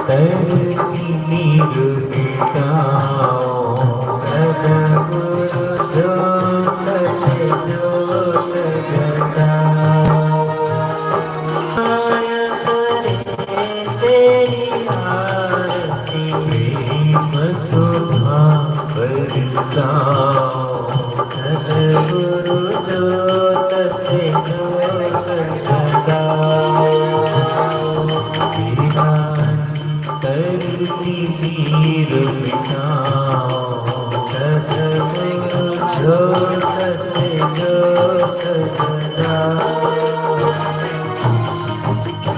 तरती नीर मिटाओ सद्गुरु ज्योत से ज्योत जगाओ। तेरी आरती प्रेम सुधा बरसाओ सद्गुरु ज्योत से ज्योत जगाओ। तरती नीर मिटाओ सद्गुरु ज्योत से ज्योत जगाओ।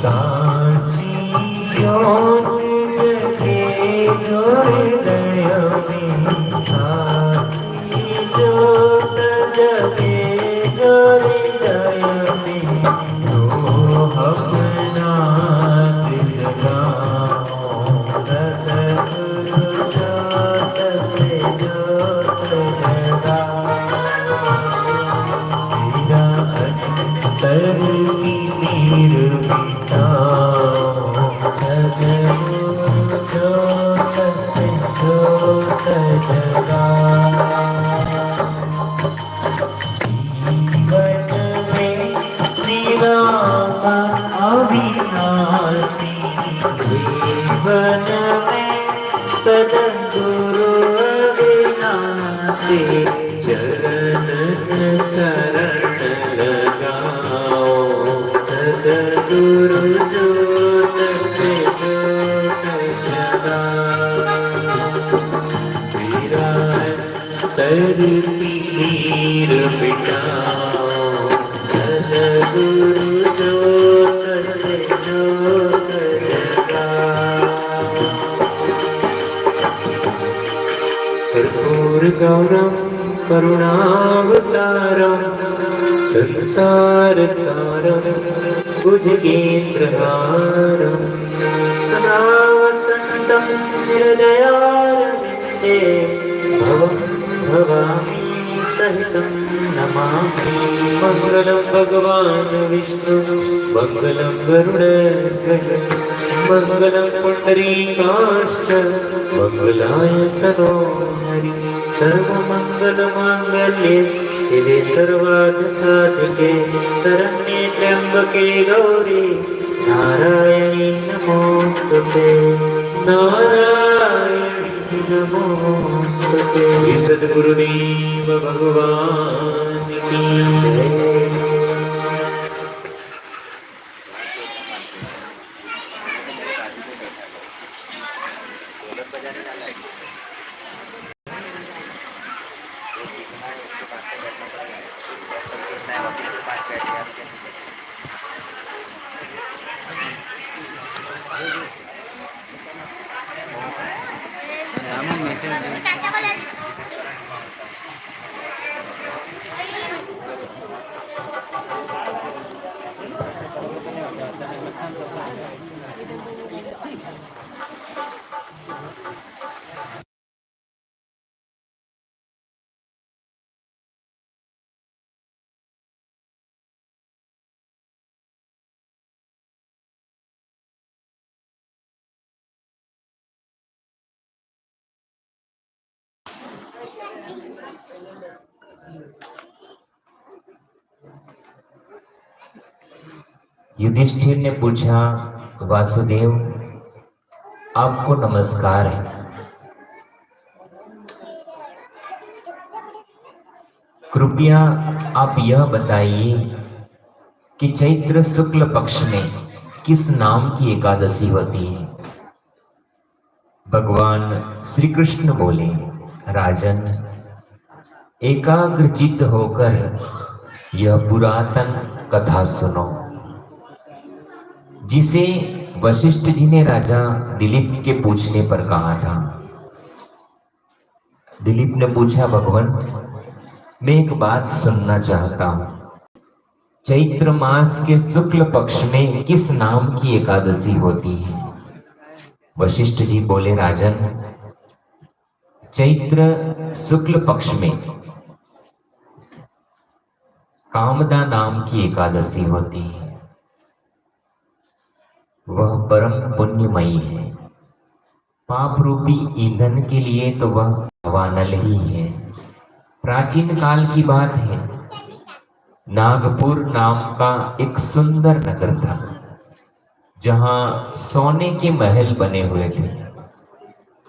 साची ज्योत जगे जो हृदय में साची ज्योत जगे जो हृदय में सो अपना जगाओ सद्गुरु ज्योत से ज्योत जगाओ। तेरा अंतर की नीर मिटाओ सद्गुरु ज्योत से ज्योत जगाओ। जीवन में श्री राम अविनाशी जीवन में सद्गुरु अविनाशी चरण शरण लगाओ सद्गुरु ज्योत से ज्योत जगाओ। तेरा तरती नीर मिटाओ सद्गुरु ज्योत से ज्योत जगाओ। कर्पूर गौरम करुणावतारम संसार सारम भुजगेन्द्रहारम सदा वसन्तं हृदयारविन्दे भवं भवामि सहितं नमामि। मंगलं भगवान् विष्णु मंगलं गरुडध्वज मंगलं पुण्डरीकाक्ष मंगलाय तनोहरि। सर्वमंगलमांगल्ये शिवे सर्वार्थसाधिके शरण्ये त्र्यंबके गौरी नारायणी नमोस्तुते नारायणी नमोस्तुते। श्री सद्गुरुदेव भगवान की जय। युधिष्ठिर ने पूछा, वासुदेव आपको नमस्कार है। कृपया आप यह बताइए कि चैत्र शुक्ल पक्ष में किस नाम की एकादशी होती है। भगवान श्री कृष्ण बोले, राजन एकाग्रचित्त होकर यह पुरातन कथा सुनो, जिसे वशिष्ठ जी ने राजा दिलीप के पूछने पर कहा था। दिलीप ने पूछा, भगवान मैं एक बात सुनना चाहता हूं, चैत्र मास के शुक्ल पक्ष में किस नाम की एकादशी होती है। वशिष्ठ जी बोले, राजन चैत्र शुक्ल पक्ष में कामदा नाम की एकादशी होती है। वह परम पुण्यमयी है। पाप रूपी ईंधन के लिए तो वह वानल ही है। प्राचीन काल की बात है, नागपुर नाम का एक सुंदर नगर था जहां सोने के महल बने हुए थे।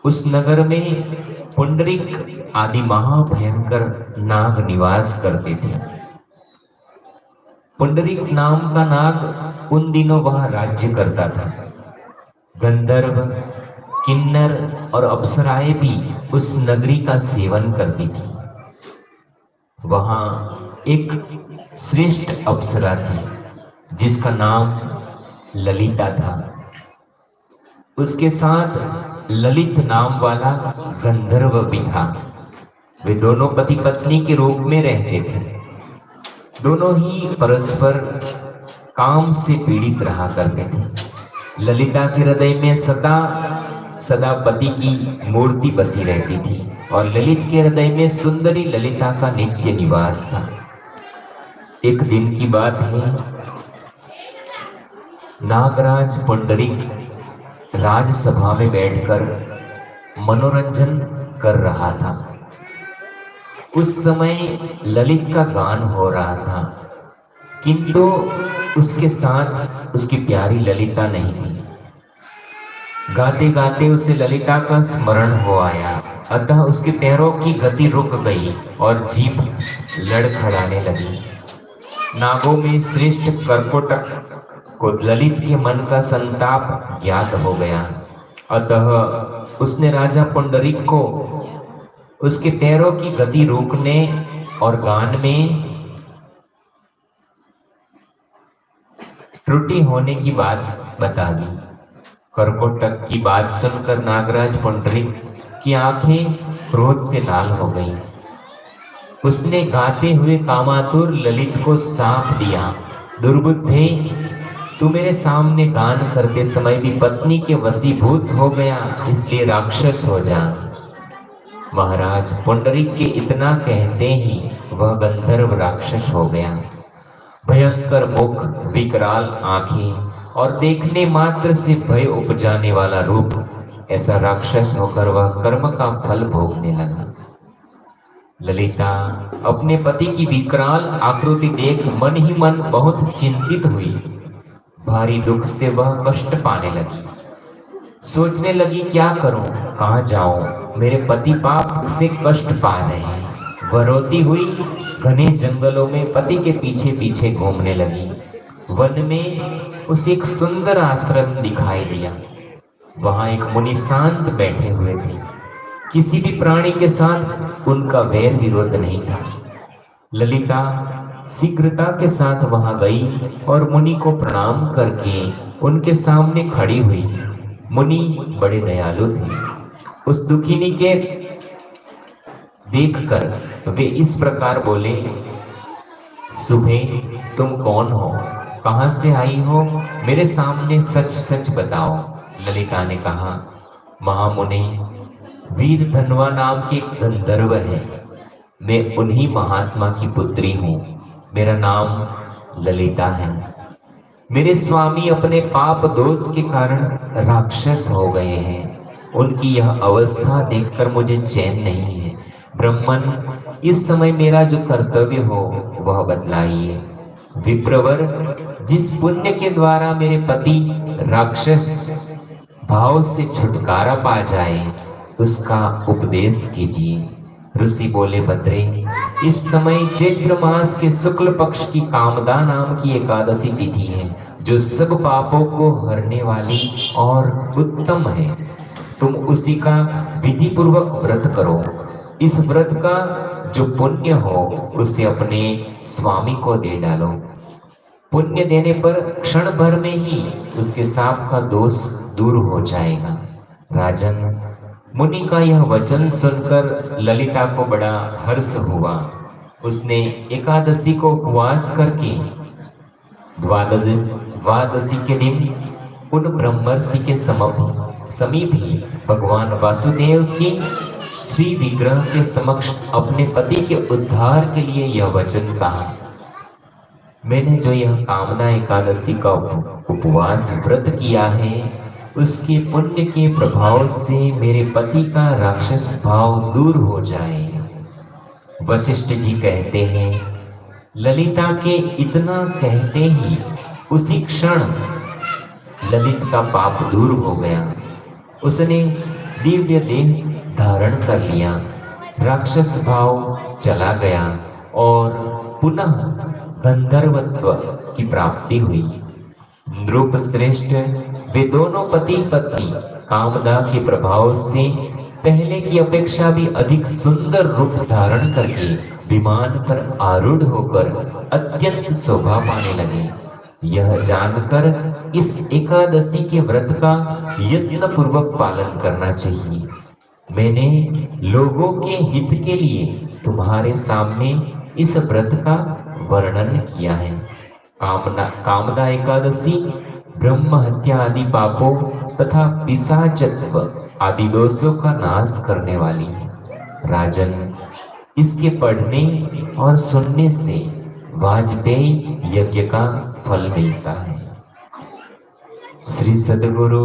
उस नगर में पुंडरीक आदि महाभयंकर नाग निवास करते थे। पुंडरीक नाम का नाग उन दिनों वहां राज्य करता था। गंधर्व, किन्नर और अप्सराएं भी उस नगरी का सेवन करती थी। वहां एक श्रेष्ठ अप्सरा थी जिसका नाम ललिता था। उसके साथ ललित नाम वाला गंधर्व भी था। वे दोनों पति पत्नी के रूप में रहते थे। दोनों ही परस्पर काम से पीड़ित रहा करते थे। ललिता के हृदय में सदा सदा पति की मूर्ति बसी रहती थी और ललित के हृदय में सुंदरी ललिता का नित्य निवास था। एक दिन की बात है, नागराज पुंडरीक राजसभा में बैठकर मनोरंजन कर रहा था। उस समय ललित का गान हो रहा था, किंतु उसके साथ उसकी प्यारी ललिता नहीं थी। गाते गाते उसे ललिता का स्मरण हो आया, अतः उसके पैरों की गति रुक गई और जीभ लड़खड़ाने लगी। नागों में श्रेष्ठ कर्कोटक को ललित के मन का संताप ज्ञात हो गया, अतः उसने राजा पुंडरीक को उसके पैरों की गति रोकने और गान में त्रुटि होने की बात बता दी। कर्कोटक की बात सुनकर नागराज पुंडरीक की आंखें क्रोध से लाल हो गईं। उसने गाते हुए कामातुर ललित को साप दिया, दुर्बुद्धे, तू मेरे सामने गान करते समय भी पत्नी के वशीभूत हो गया, इसलिए राक्षस हो जा। महाराज पुंडरीक के इतना कहते ही वह गंधर्व राक्षस हो गया। भयंकर मुख, विकराल आंखें और देखने मात्र से भय उपजाने वाला रूप, ऐसा राक्षस होकर वह कर्म का फल भोगने लगा। ललिता अपने पति की विकराल आकृति देख मन ही मन बहुत चिंतित हुई। भारी दुख से वह कष्ट पाने लगी। सोचने लगी, क्या करूं, कहां जाऊं, मेरे पति पाप से कष्ट पा रहे हैं। वह रोती हुई घने जंगलों में पति के पीछे पीछे घूमने लगी। वन में उसे एक सुंदर आश्रम दिखाई दिया। वहां एक मुनि शांत बैठे हुए थे। किसी भी प्राणी के साथ उनका वैर विरोध नहीं था। ललिता शीघ्रता के साथ वहां गई और मुनि को प्रणाम करके उनके सामने खड़ी हुई। मुनि बड़े दयालु थे। उस दुखिनी के देखकर वे इस प्रकार बोले, सुबह तुम कौन हो, कहां से आई हो, मेरे सामने सच सच बताओ। ललिता ने कहा, महामुनि, वीर धनवा नाम के गंधर्व है, मैं उन्हीं महात्मा की पुत्री हूं। मेरा नाम ललिता है। मेरे स्वामी अपने पाप दोष के कारण राक्षस हो गए हैं। उनकी यह अवस्था देखकर मुझे चैन नहीं है। ब्रह्मन, इस समय मेरा जो कर्तव्य हो वह बतलाइए। विप्रवर, जिस पुण्य के द्वारा मेरे पति राक्षस भाव से छुटकारा पा जाए, उसका उपदेश कीजिए। ऋषि बोले, भद्रे, इस समय चैत्र मास के शुक्ल पक्ष की कामदा नाम की एकादशी तिथि है, जो सब पापों को हरने वाली और उत्तम है। तुम उसी का विधि पूर्वक व्रत करो। इस व्रत का जो पुण्य हो उसे अपने स्वामी को दे डालो। पुण्य देने पर क्षण भर में ही उसके साप का दोष दूर हो जाएगा। राजन, मुनि का यह वचन सुनकर ललिता को बड़ा हर्ष हुआ। उसने एकादशी को उपवास करके द्वादशी के दिन उन ब्रह्मर्षि के समीप ही भगवान वासुदेव की श्री विग्रह के समक्ष अपने पति के उद्धार के लिए यह वचन कहा, मैंने जो यह कामना एकादशी का उपवास व्रत किया है, उसके पुण्य के प्रभाव से मेरे पति का राक्षस भाव दूर हो जाए। वशिष्ठ जी कहते हैं, ललिता के इतना कहते ही उसी क्षण ललित का पाप दूर हो गया। उसने दिव्य देह धारण कर लिया, राक्षस भाव चला गया और पुनः गंधर्वत्व की प्राप्ति हुई। नृप श्रेष्ठ वे दोनों पति पत्नी कामदा के प्रभाव से पहले की अपेक्षा भी अधिक सुंदर रूप धारण करके विमान पर आरूढ़ होकर अत्यंत शोभा पाने लगे। यह जानकर इस एकादशी के व्रत का यत्न पूर्वक पालन करना चाहिए। मैंने लोगों के हित के लिए तुम्हारे सामने इस व्रत का वर्णन किया है। कामदा एकादशी ब्रह्म हत्या आदि पापों तथा पिशाचत्व आदि दोषों का नाश करने वाली है। राजन, इसके पढ़ने और सुनने से वाजपेयी यज्ञ का फल मिलता है। श्री सद्गुरु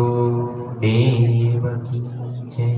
देव की जय।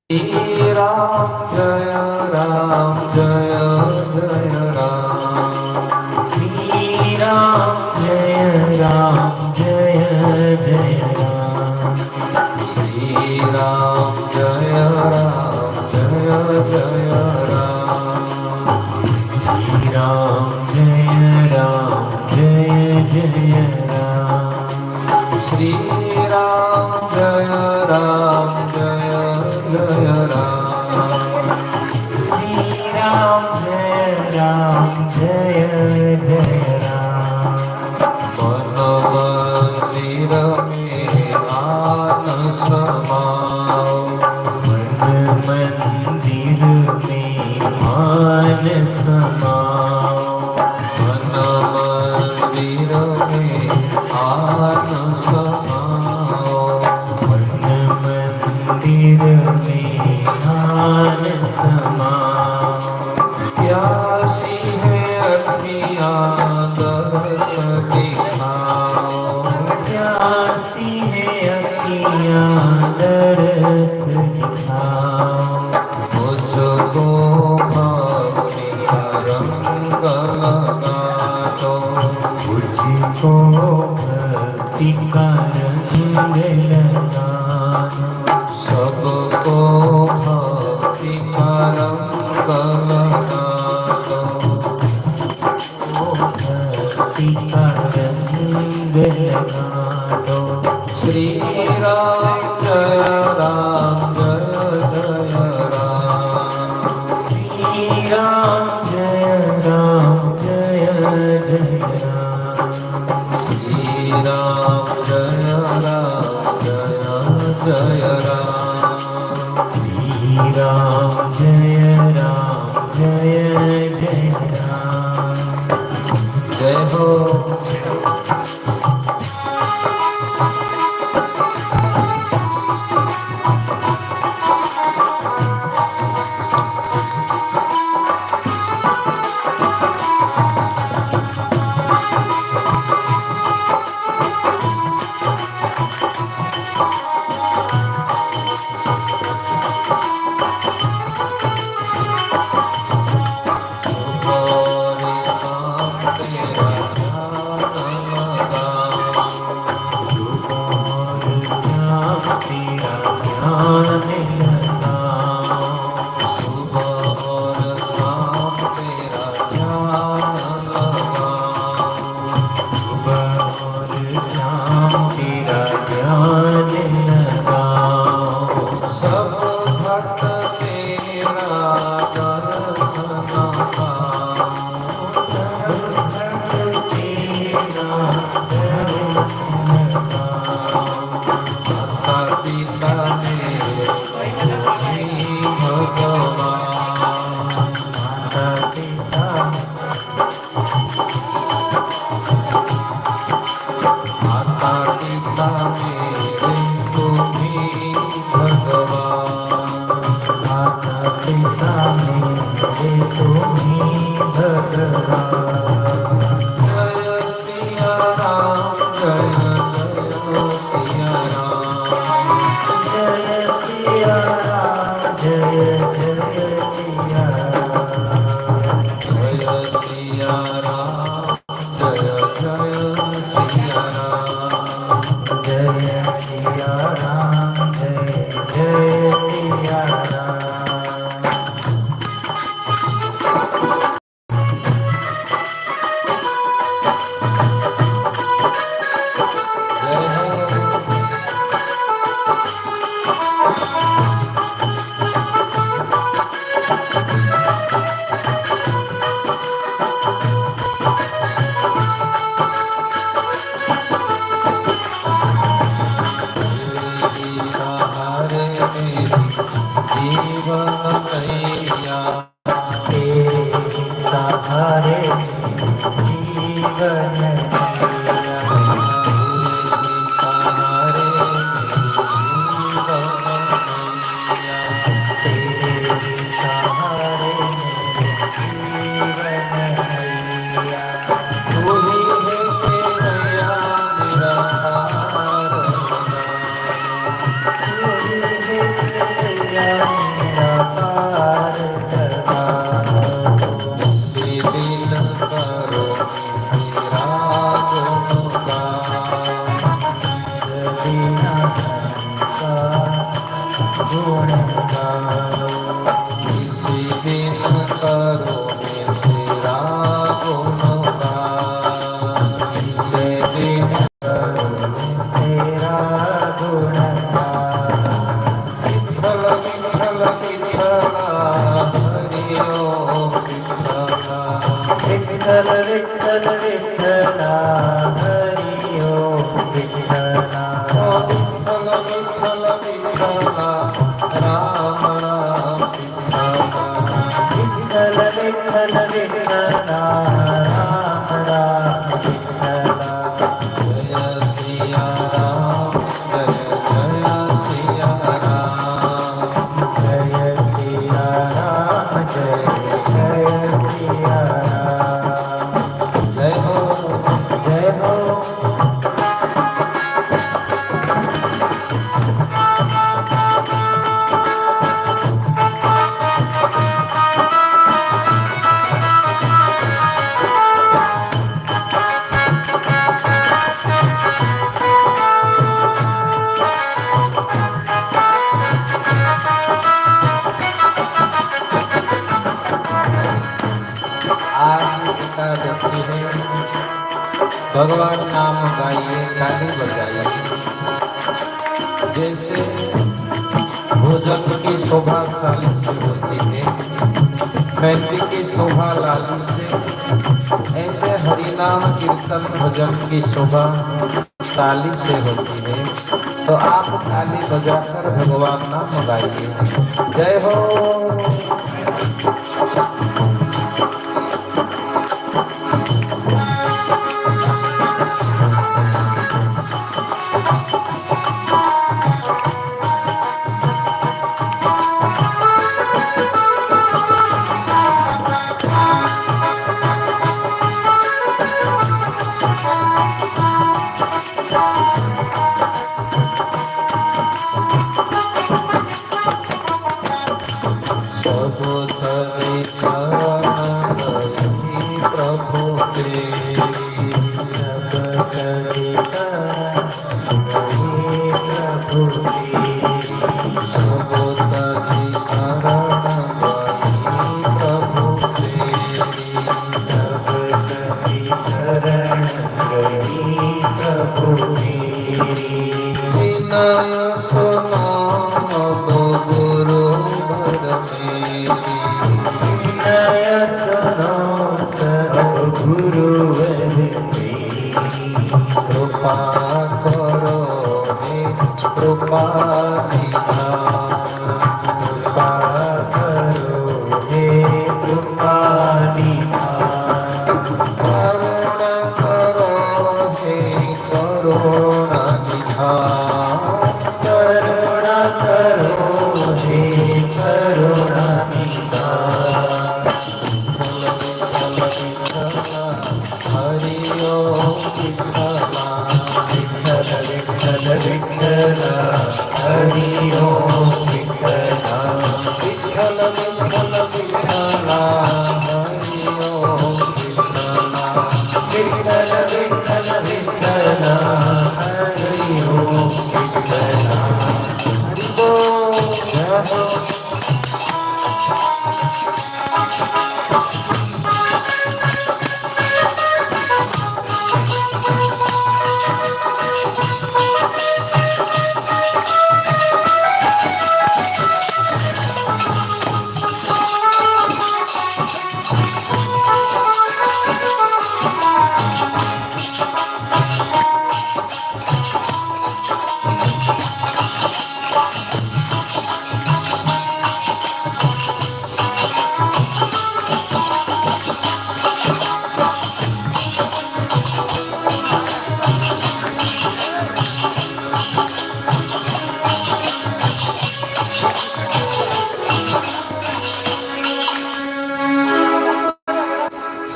श्री राम जय राम जय जय राम। श्री राम जय राम जय जय राम। श्री राम जय राम जय जय राम। श्री राम जय राम जय जय राम। श्री राम जय राम जय जय राम। श्री राम जय राम जय जय राम। मन मंदिर में आन समाओ। मन मंदिर में आन रंग लगातो मुझको भक्ति का रंग लगाना सबको भक्ति का रंग लगातो भक्ति का रंग लगाना श्री राम जय राम जय जय राम श्री राम जय राम जय जय राम श्री राम जय राम जय जय राम श्री राम जय राम जय जय राम जय हो आज एकादशी है, भगवान नाम गाइए, ताली बजाइए। जैसे भोजन की शोभा शाली से होती है, मेहंदी की शोभा लाली से, ऐसे हरिनाम कीर्तन भजन की शोभा ताली से होती है। तो आप ताली बजाकर भगवान नाम गाइए। जय हो।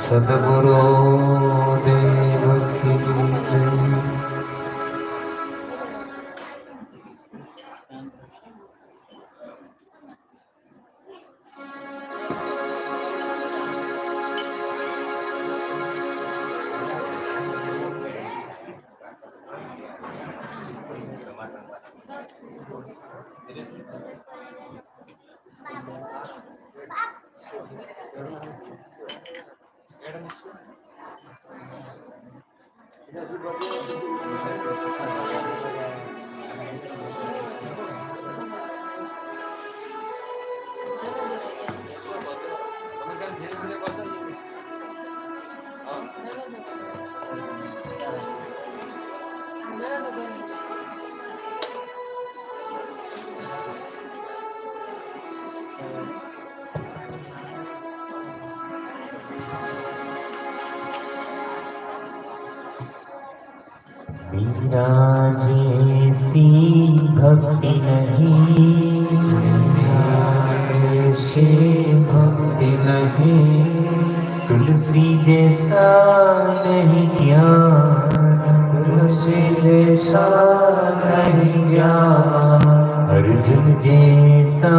सद्गुरु देव की जय। मीरा जैसी भक्ति नहीं, ऐसी भक्ति नहीं, तुलसी जैसा नहीं ज्ञान, तुलसी जैसा नहीं ज्ञान, अर्जुन जैसा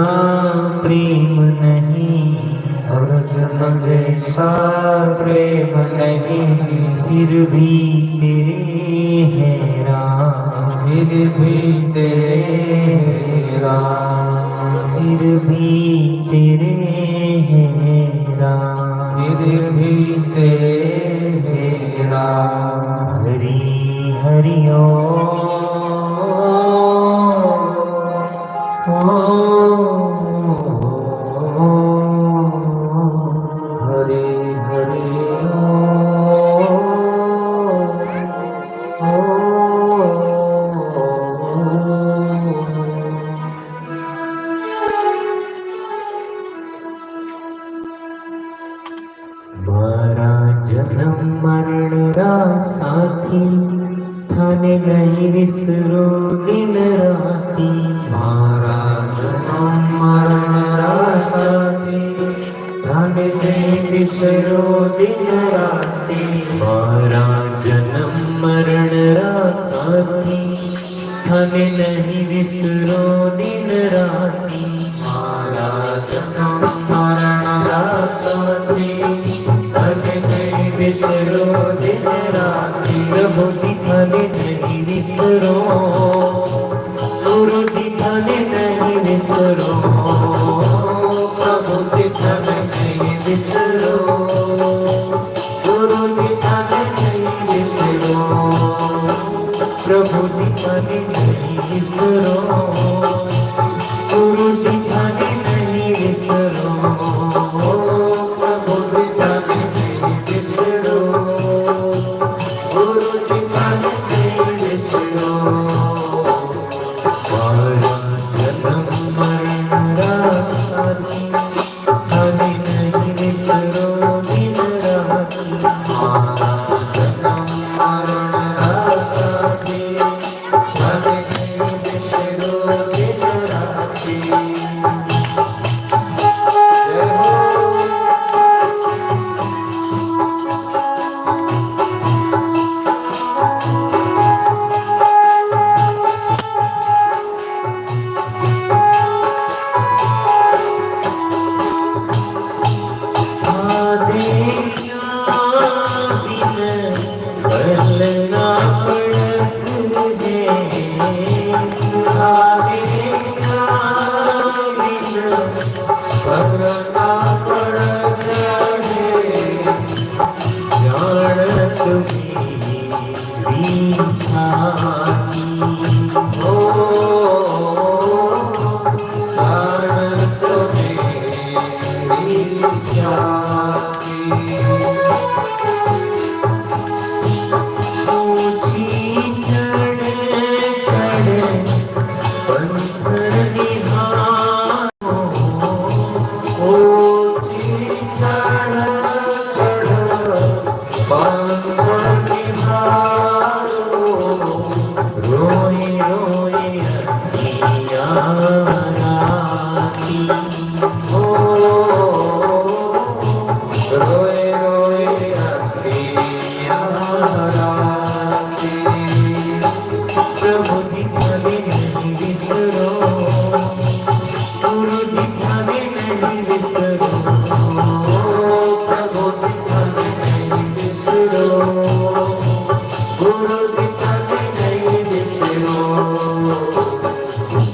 प्रेम नहीं, अर्जुन जैसा प्रेम नहीं, फिर भी तेरे है राम, फिर भी तेरे राम, फिर भी तेरे है राम, फिर भी तेरा। हरि हरि हरे हरे मारा जन्म मरण रा साथी थाने नहीं विसरो दिन राती। मारा जन्म मरण रा साथी थाने नहीं विसरो दिन राती। मारा जन्म मरण रा साथी थाने नहीं विसरो दिन राती। मारा जन्म मरण रा साथी थाने नहीं विसरो दिन राती। प्रभु जी थाने नहीं विसरो, गुरु जी थाने नहीं विसरो, प्रभु जी थाने नहीं विसरो, गुरु जी थाने नहीं विसरो, प्रभु जी थाने नहीं विसरो, गुरु जी थाने नहीं विसरो, प्रभु जी थाने नहीं विसरो, गुरु जी थाने नहीं विसरो। मारा जन्म मरण रा साथी थाने नहीं विसरो दिन राती। मारा जन्म मरण रा साथी थाने नहीं विसरो दिन राती। जय हो। बलना पड़त है, आदेना बिन भगवता पड़त है, जानत मेरी छाती। ओ जानत मेरी जाति। ऊंची चढ़ चढ़ बंसर निहारो, ऊंची चढ़ चढ़ बांसुर निहारो, रोए रोए अखियाँ राती। ओ रोए रोए अखियाँ राती। प्रभु जी थाने नहीं विसरो, गुरु जी थाने नहीं विसरो, प्रभु जी थाने नहीं विसरो, गुरु जी थाने नहीं विसरो।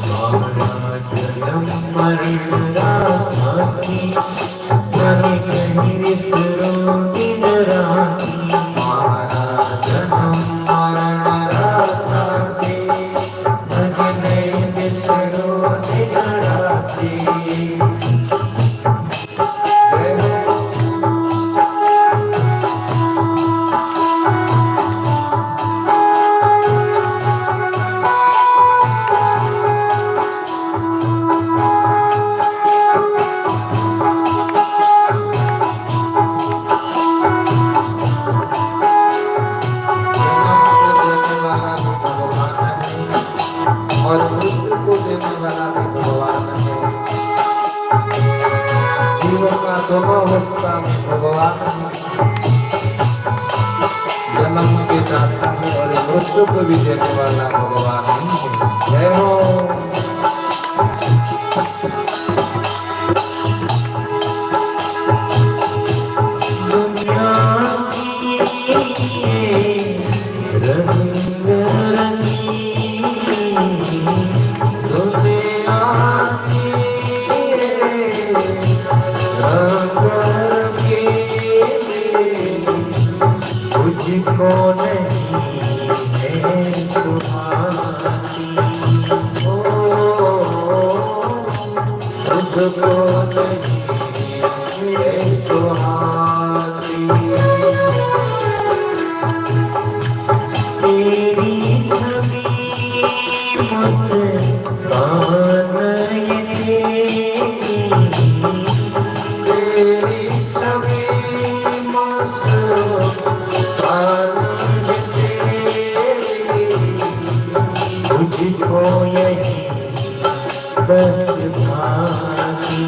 मारा जन्म मरण रा साथी थाने नहीं विसरो दिन राती। मारा जन्म मरण रा साथी थाने नहीं विसरो दिन राती। जय हो। और मृत्यु को देने वाला भी भगवान है। जीवन का दोनों अवस्था में भगवान है। जन्म के दाता है और मृत्यु को भी देने वाला भगवान है। जय हो। दुनिया की रंग दुनिया की रंग की मुझको नहीं है सुहाती, ओ मुझको नहीं है सुहाती। तेरी छवि मुस्कान ये तेरी छवि मुस्कान मुझको यही बस भाती,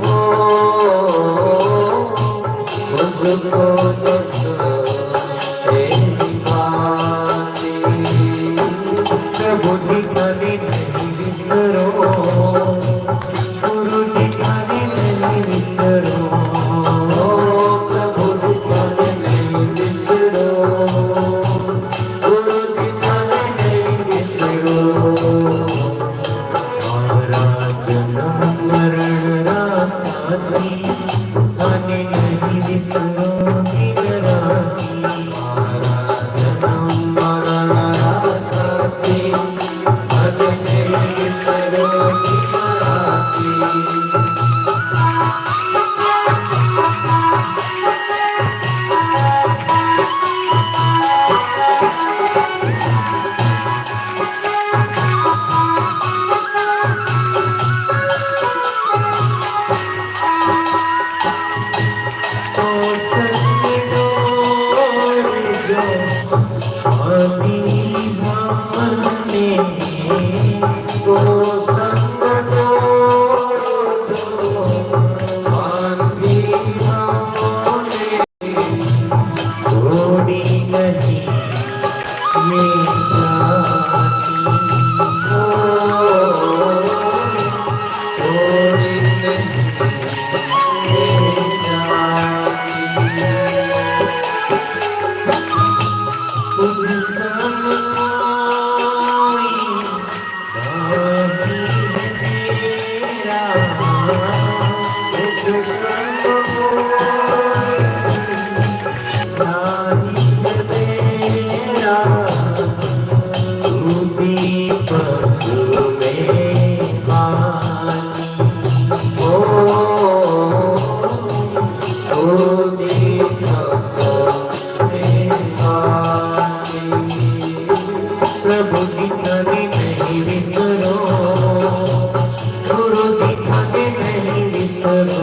हो मुझको बस तेरी भाती। प्रभु ठिकाने नहीं विसरो, गुरु ठिकाने नहीं विसरो, प्रभु ठिकाने नहीं विसरो, गुरु ठिकाने नहीं विसरो। हमारा जन्म मरण रासाती, आने नहीं विसरो दिन राती। हमारा जन्म मरण रासाती, आने नहीं विसरो दिन राती। तो संग डोर जो आधी भाने, तो संग डोर जो आधी भाने, थोड़ी नहीं ये जाती, ओ थोड़ी नहीं ये जाती। तुझ संग कोई बाकी है तेरा, तुझ संग कोई नहीं है तेरा। तू दीपक में पानी, ओ तू दीपक में पानी। प्रभु ठिकाने नहीं विसरो, गुरु ठिकाने नहीं विसरो,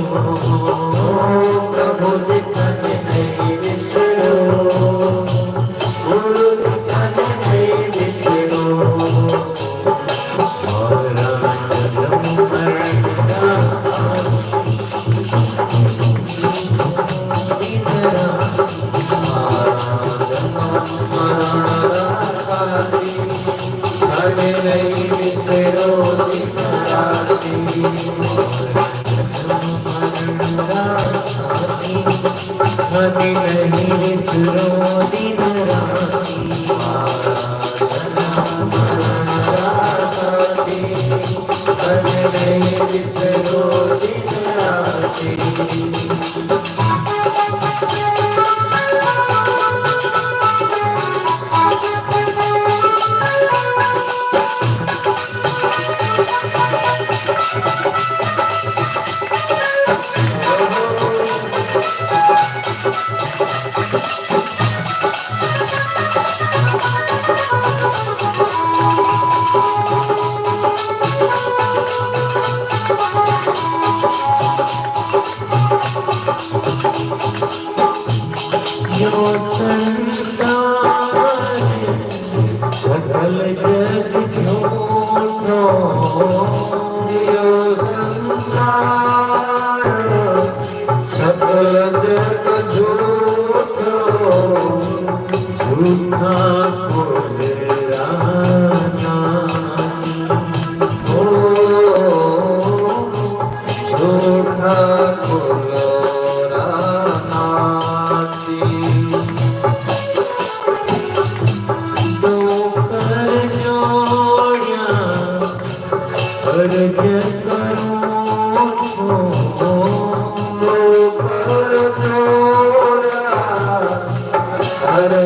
प्रभु ठिकाने नहीं विसरो, गुरु ठिकाने नहीं विसरो। हमारा जन्म मरण रासाती, दिन राती। हमारा जन्म मरण रासाती, आने नहीं विसरो दिन राती। आने नहीं विसरो दिन राती। हमारा जन्म मरण रासाती, आने नहीं विसरो दिन राती। यो संसार सकल जग झूठो, यो संसार सकल जग झूठो, झूठा बोल राना, ओ झूठा बोल राना। दो कर जोड़िया अर्ज करो, दो कर जोड़ा अर्ज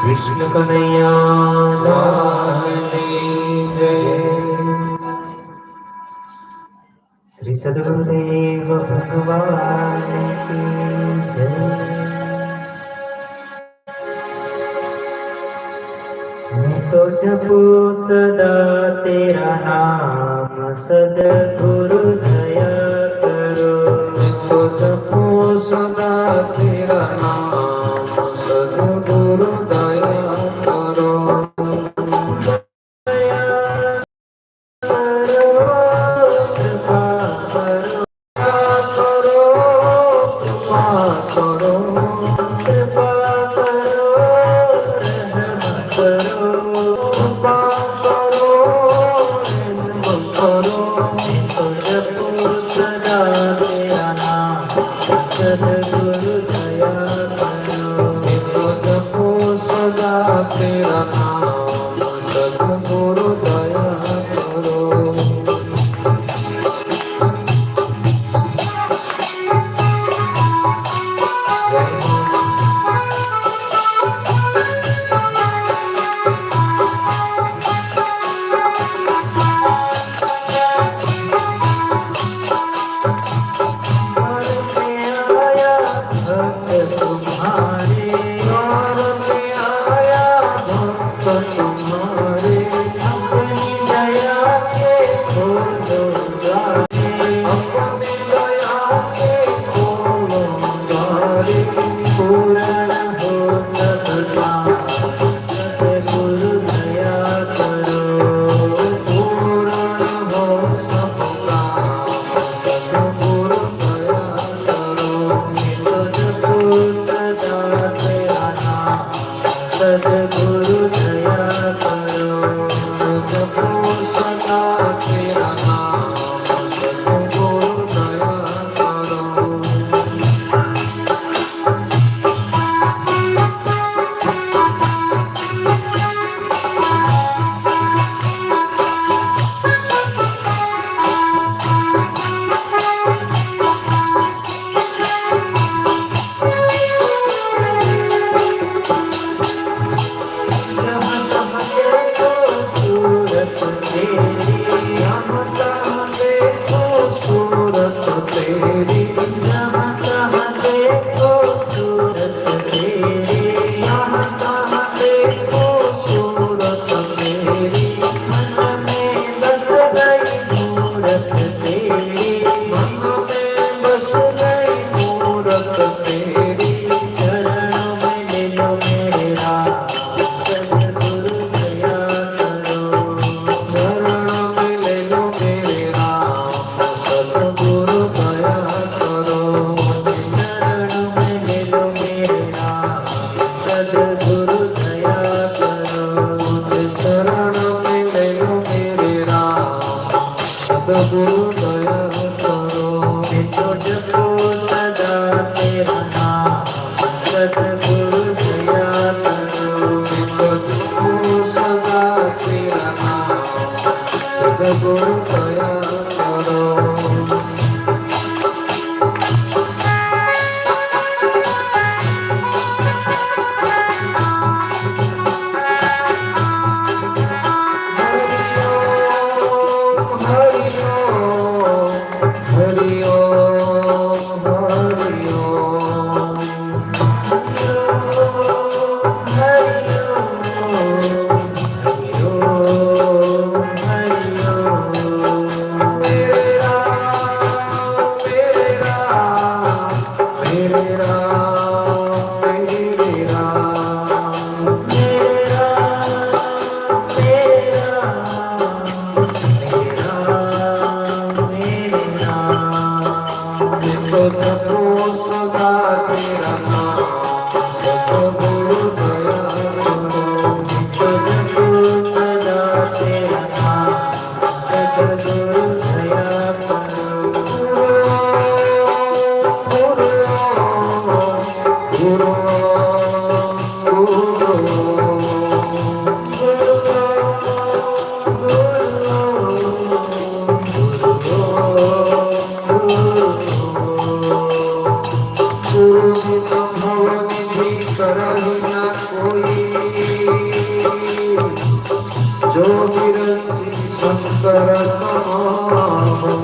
कृष्ण कन्हैया लाल की जय। श्री सद्गुरुदेव भगवान की जय। मैं तो जपू सदा तेरा नाम, सद्गुरु दया करो। मैं तो जपू सदा तेरा नाम, सद्गुरु दया करो। तेरा नाम सद्गुरु दया करो। कोई जो विरंची शंकर समानो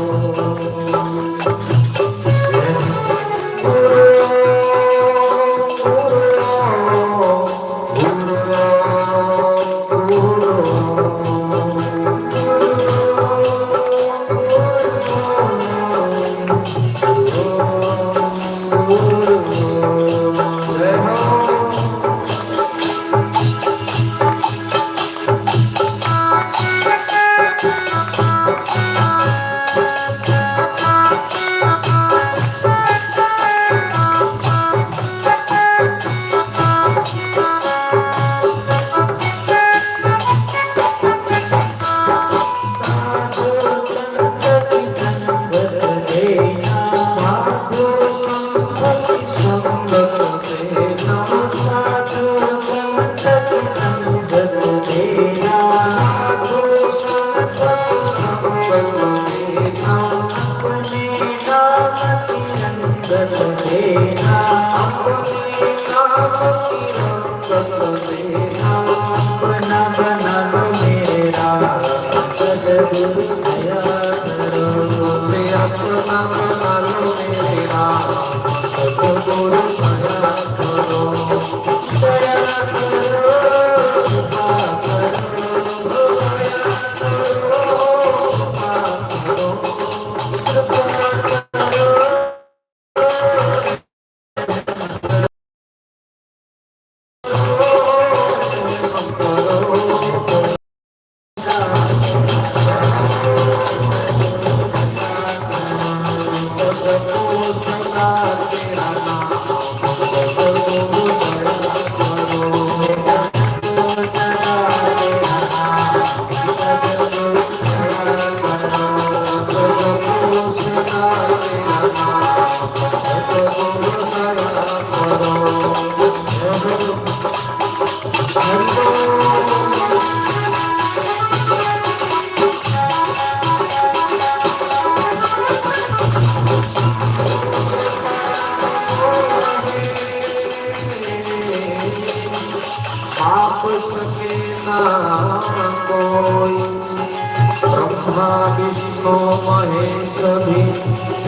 ब्रह्मा विष्णु महेश भी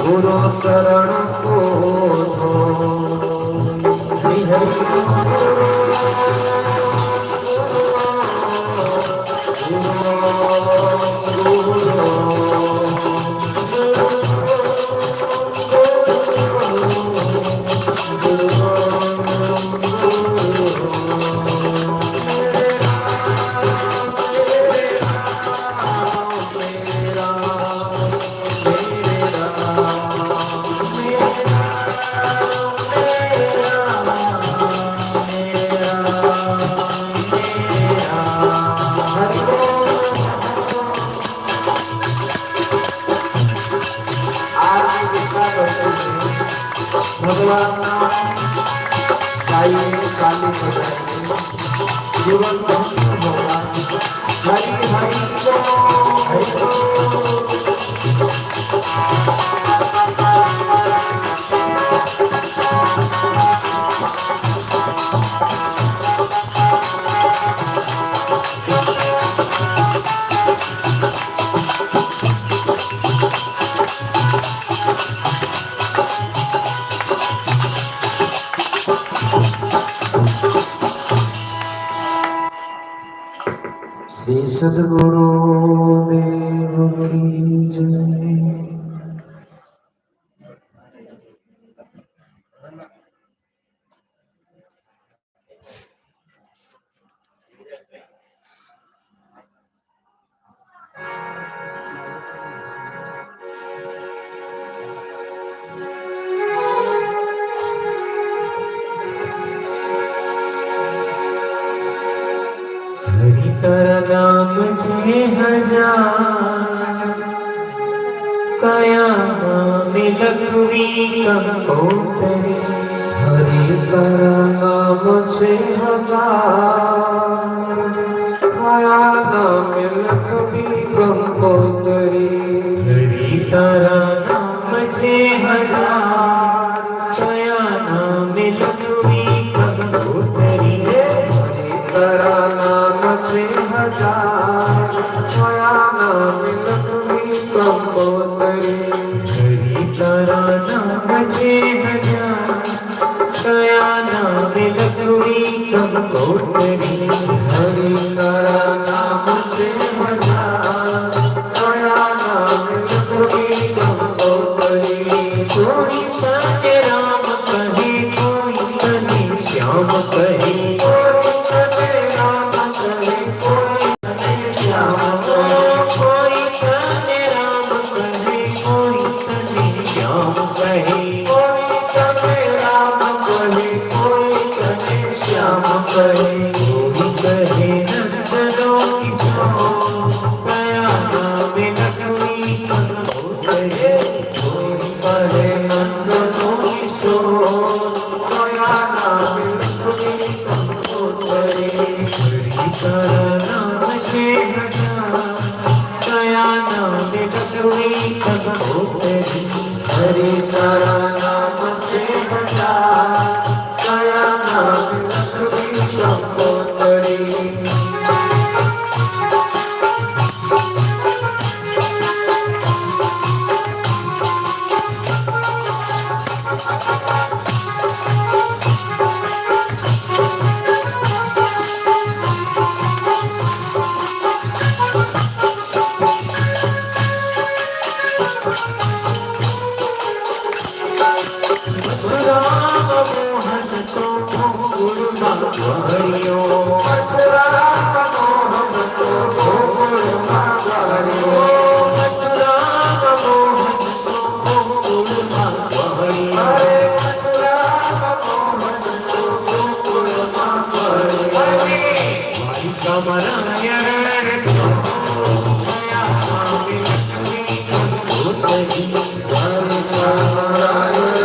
गुरु चरण को भगवान गाइए काली बजाइए जीवन होगा हरि हरि श्री सद्गुरु देव की जय। कर नाम 6000 कया नाम लखवी कंकोतरी हरि कर नाम 6000 कया नाम लखवी कंकोतरी हरि कर नाम 6000 कया नाम लखवी कंकोतरी हजार माया नाम लक्ष्मी कंपोतरी हरि तारा नाम छे हजार दया नाम लक्ष्मी कंपोतरी हरि तारा नाम छे हजार दया नाम लक्ष्मी कंपोतरी कोई तने राम कहे कोई तने श्याम कहे कोई तने राम कहे कोई तने श्याम कहे कोई तने राम कहे कोई तने श्याम कहे कोई तने राम कहे कोई तने श्याम कहे कोई कहे नंदनो किशोर दया नाम लक्ष्मी कंपोतरी कोई कहे नंदनो किशोर दया नाम लक्ष्मी कंपोतरी हरि तारा नाम छे हजार दया नाम लक्ष्मी कंपोतरी हरि तारा नाम छे हजार दया नाम लक्ष्मी कंपोतरी राम मोहन तो गुरुमा हरियो राम मोहन तो गुरुमा हरियो राम मोहन तो गुरुमा हरियो हरे राम मोहन तो गुरुमा हरियो हरि कमरायण तो दया नाम लक्ष्मी कंपोतरी हरि नारायण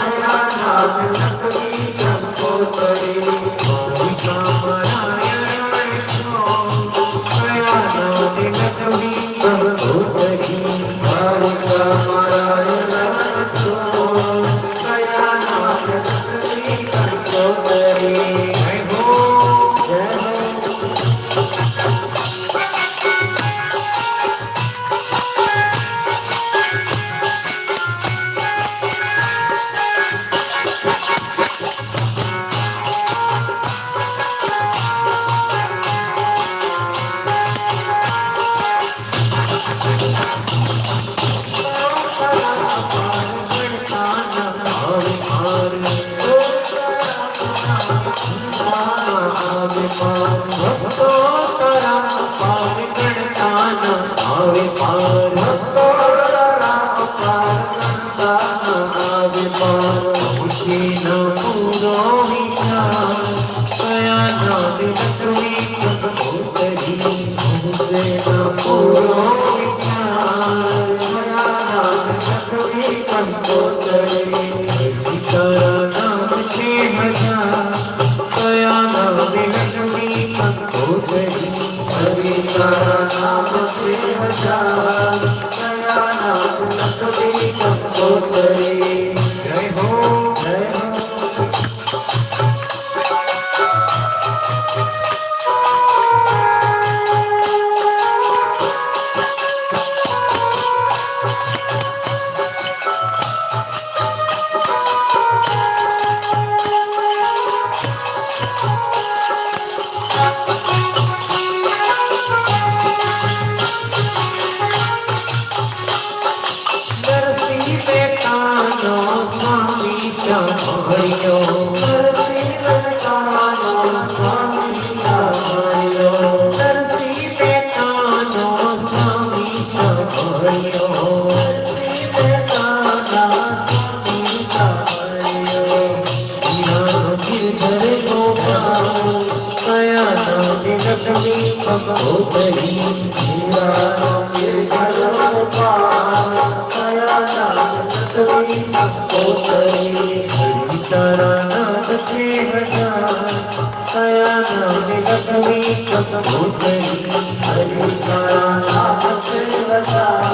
दया नाम लक्ष्मी कंपोतरी हरि कमरायण तो दया नाम लक्ष्मी कंपोतरी हरि नारायण दया नाम लक्ष्मी कंपोतरी जय हो जय हो हरि तारा नाम से हजार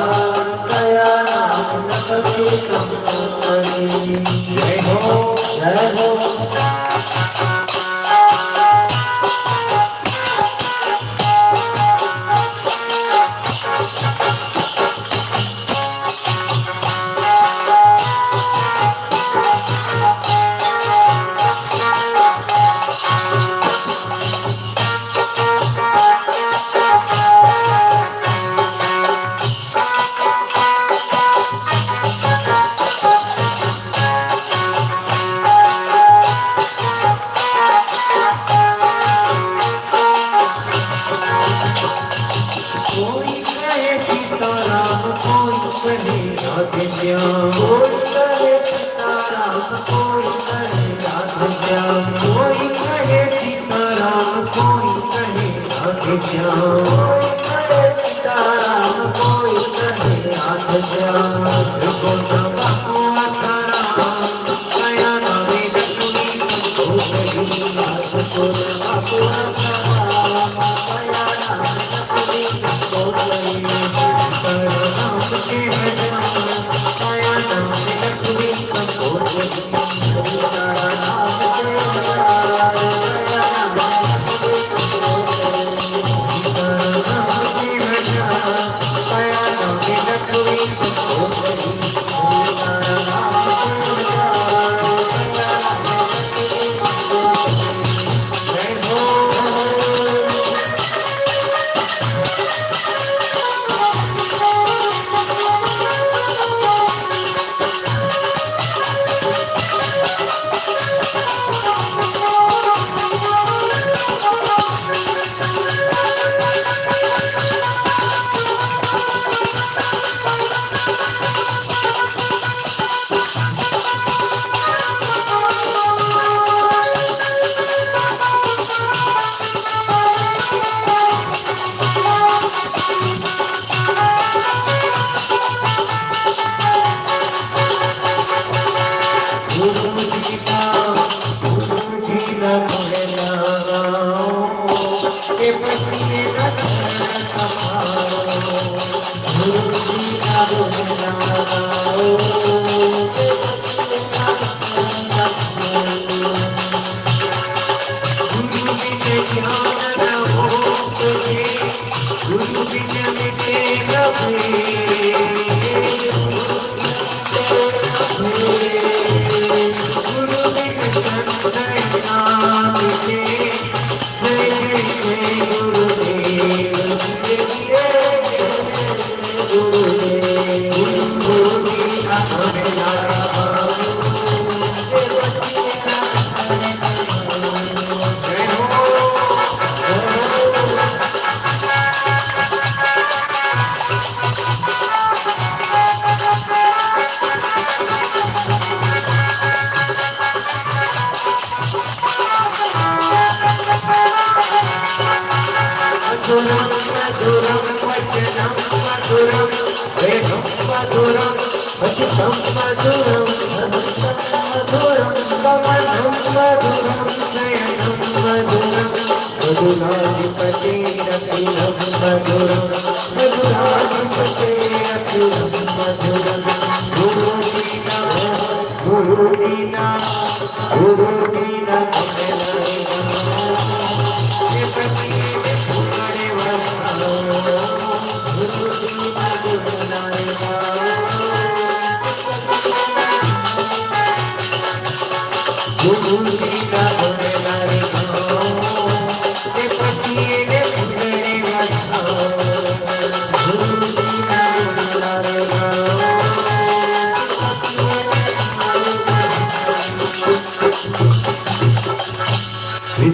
दया नाम लक्ष्मी कंपोतरी जय हो जय हो जय हो जय हो श्याम सीताराम कोई कहे हाथ श्याम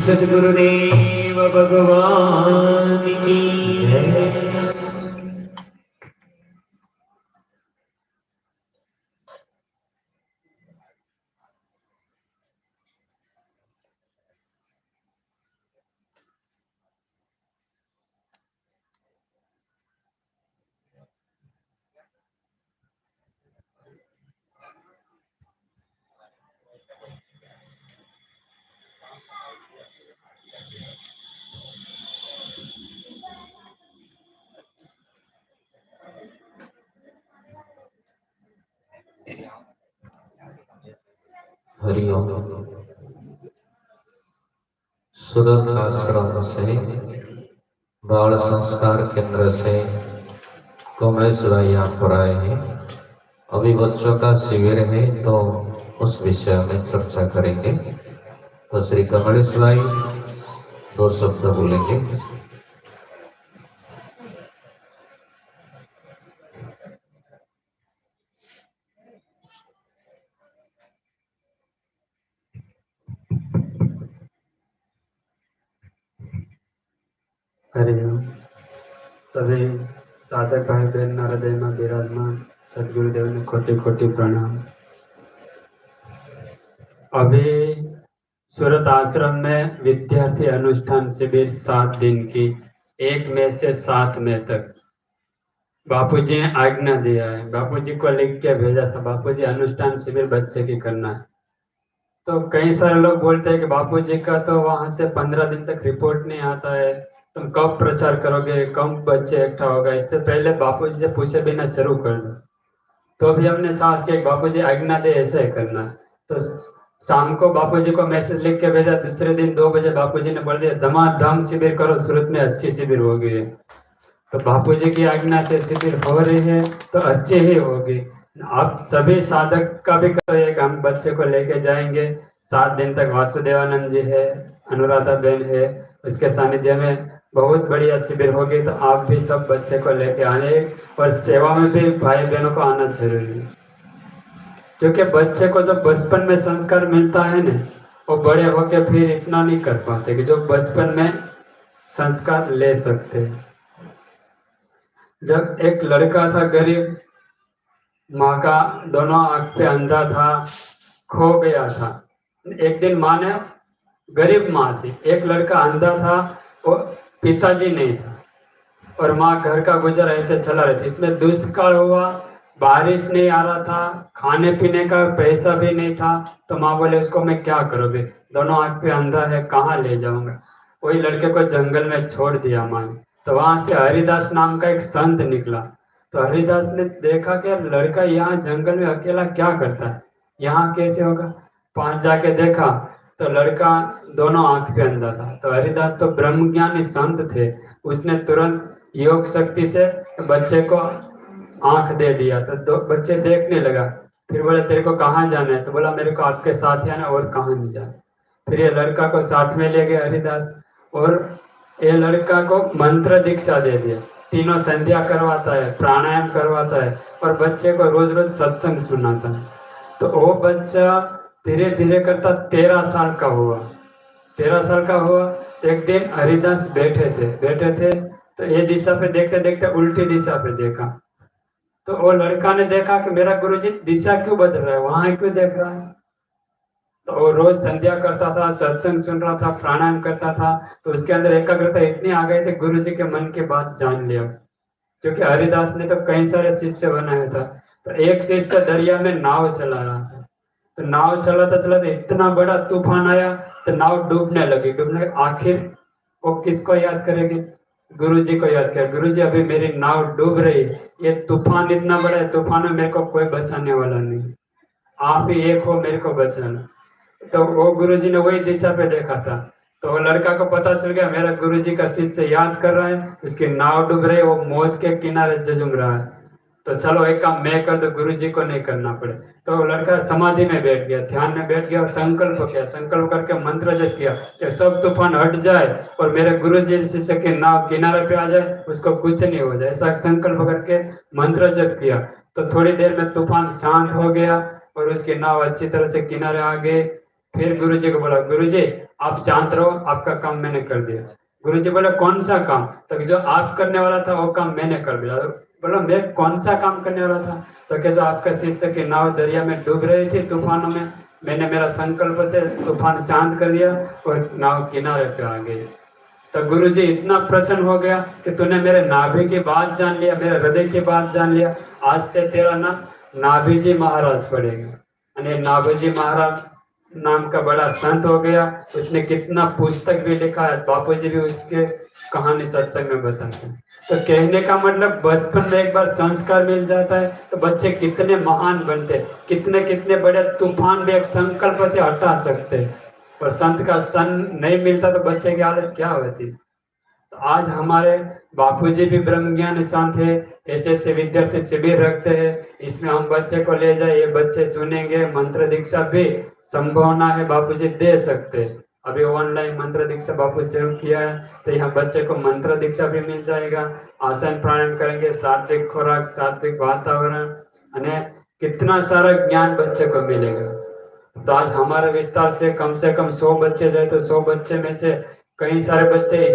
सद्गुरुदेव भगवान की जय। हरिओम। सुरत आश्रम से बाल संस्कार केंद्र से कमलेश भाई यहाँ पर आए हैं। अभी बच्चों का शिविर है तो उस विषय में चर्चा करेंगे। तो श्री कमलेश भाई 2 शब्द बोलेंगे। हरिओम। सभी साधक भाई बहन नारदय में विराजमान सदगुरुदेव ने कोटि कोटि प्रणाम। अभी सूरत आश्रम में विद्यार्थी अनुष्ठान शिविर 7 दिन की 1 मई से 7 मई तक बापूजी ने आज्ञा दिया है। बापूजी को लिख के भेजा था, बापूजी अनुष्ठान शिविर बच्चे की करना है। तो कई सारे लोग बोलते हैं कि बापूजी का तो वहां से 15 दिन तक रिपोर्ट नहीं आता है, तुम कब प्रचार करोगे, कब बच्चे इकट्ठा होगा, इससे पहले बापूजी से पूछे बिना शुरू कर दो। तो भी हमने साहस के बापूजी आज्ञा दे ऐसे ही करना है। तो शाम को बापूजी को मैसेज लिख के भेजा, दूसरे दिन 2 बजे बापूजी ने बोल दिया धमाधम शिविर करो, सूरत में अच्छी शिविर होगी। तो बापूजी की आज्ञा से शिविर हो रही है तो अच्छी ही होगी। आप सभी साधक का भी करो, एक हम बच्चे को लेके जाएंगे। 7 दिन तक वासुदेवानंद जी है, अनुराधा बहन है, उसके सानिध्य में बहुत बढ़िया शिविर होगी। तो आप भी सब बच्चे को लेके आने, और सेवा में भी भाई बहनों को आना जरूरी है, क्योंकि बच्चे को जो बचपन में संस्कार मिलता है ना, वो बड़े होके फिर इतना नहीं कर पाते कि जो बचपन में संस्कार ले सकते हैं। जब एक लड़का था गरीब, माँ का दोनों आंख पे अंधा था, खो गया था। एक दिन माँ ने, गरीब माँ थी, एक लड़का अंधा था, वो पिताजी नहीं था, और माँ घर का गुजर ऐसे चला रही थी। इसमें दुष्काल हुआ, बारिश नहीं आ रहा था, खाने पीने का पैसा भी नहीं था। तो माँ बोले उसको मैं क्या करोगे, दोनों आंख पे अंधा है, कहाँ ले जाऊंगा। वही लड़के को जंगल में छोड़ दिया माँ ने। तो वहां से हरिदास नाम का एक संत निकला। तो हरिदास ने देखा कि लड़का यहाँ जंगल में अकेला क्या करता है, यहाँ कैसे होगा। पास जाके देखा तो लड़का दोनों आंख पे अंधा था। तो हरिदास तो ब्रह्मज्ञानी संत थे, उसने तुरंत योग शक्ति से बच्चे को आंख दे दिया। तो बच्चे देखने लगा। फिर बोले तेरे को कहाँ जाना है, तो बोला मेरे को आपके साथ ही आना, और कहाँ नहीं जाना। फिर ये लड़का को साथ में ले गए हरिदास, और ये लड़का को मंत्र दीक्षा दे दिया। 3 संध्या करवाता है, प्राणायाम करवाता है, और बच्चे को रोज रोज सत्संग सुनाता है। तो वो बच्चा धीरे धीरे करता 13 साल का हुआ। 13 साल का हुआ तो एक दिन हरिदास बैठे थे तो ये दिशा पे देखते देखते उल्टी दिशा पे देखा। तो वो लड़का ने देखा कि मेरा गुरुजी दिशा क्यों बदल रहा है, वहां क्यों देख रहा है। तो वो रोज संध्या करता था, सत्संग सुन रहा था, प्राणायाम करता था। तो उसके अंदर एकाग्रता इतनी आ गई थी, गुरुजी के मन की बात जान लिया। क्योंकि हरिदास ने तो कई सारे शिष्य बनाया था। तो एक शिष्य दरिया में नाव चला रहा था। तो नाव चलाते इतना बड़ा तूफान आया, तो नाव डूबने लगी। आखिर वो किसको याद करेगी, गुरुजी को याद किया। गुरुजी अभी मेरी नाव डूब रही, ये तूफान इतना बड़ा है, तूफान में मेरे को कोई बचाने वाला नहीं, आप ही एक हो मेरे को बचाना। तो वो गुरुजी ने वही दिशा पे देखा था। तो वो लड़का को पता चल गया मेरा गुरुजी का शिष्य याद कर रहा है, उसकी नाव डूब रही है, वो मौत के किनारे झुम रहा है। तो चलो एक काम मैं कर दो, गुरुजी को नहीं करना पड़े। तो वो लड़का समाधि में बैठ गया, ध्यान में बैठ गया, और संकल्प किया। संकल्प करके मंत्र जप किया कि सब तूफान हट जाए और मेरे गुरुजी शिष्य की नाव किनारे पे आ जाए, उसको कुछ नहीं हो जाए। ऐसा संकल्प करके मंत्र जप किया। तो थोड़ी देर में तूफान शांत हो गया और उसकी नाव अच्छी तरह से किनारे आ गई। फिर गुरुजी को बोला गुरुजी आप शांत रहो, आपका काम मैंने कर दिया। गुरुजी बोले कौन सा काम, तो जो आप करने वाला था वो काम मैंने कर दिया। बोला मैं कौन सा काम करने वाला था, तो क्या जो आपका शिष्य की नाव दरिया में डूब रही थी तूफानों में, मैंने मेरा संकल्प से तूफान शांत कर दिया और नाव किनारे पे आ गई। तो गुरुजी इतना प्रसन्न हो गया कि तूने मेरे नाभि की बात जान लिया, मेरे हृदय की बात जान लिया, आज से तेरा नाम नाभिजी महाराज पड़ेगा। यानी नाभिजी महाराज नाम का बड़ा संत हो गया। उसने कितना पुस्तक भी लिखा है, बापूजी भी उसके कहानी सत्संग में बताते हैं। तो कहने का मतलब बचपन में एक बार संस्कार मिल जाता है तो बच्चे कितने महान बनते, कितने कितने बड़े तूफान भी एक संकल्प से हटा सकते। और संत का सन नहीं मिलता तो बच्चे की हालत क्या होती। तो आज हमारे बापूजी भी ब्रह्मज्ञान संत है, ऐसे विद्यार्थी शिविर रखते हैं, इसमें हम बच्चे को ले जाए, ये बच्चे सुनेंगे। मंत्र दीक्षा भी संभावना है बापूजी दे सकते हैं। अभी ऑनलाइन मंत्र दीक्षा बापू शुरू किया है, तो यहाँ बच्चे को मंत्र दीक्षा भी मिल जाएगा। आसन प्राणायाम करेंगे, सात्विक खुराक, सात्विक वातावरण, अने कितना सारा ज्ञान बच्चे को मिलेगा। तो आज हमारे विस्तार से कम 100 बच्चे जाए तो 100 बच्चे में से कई सारे बच्चे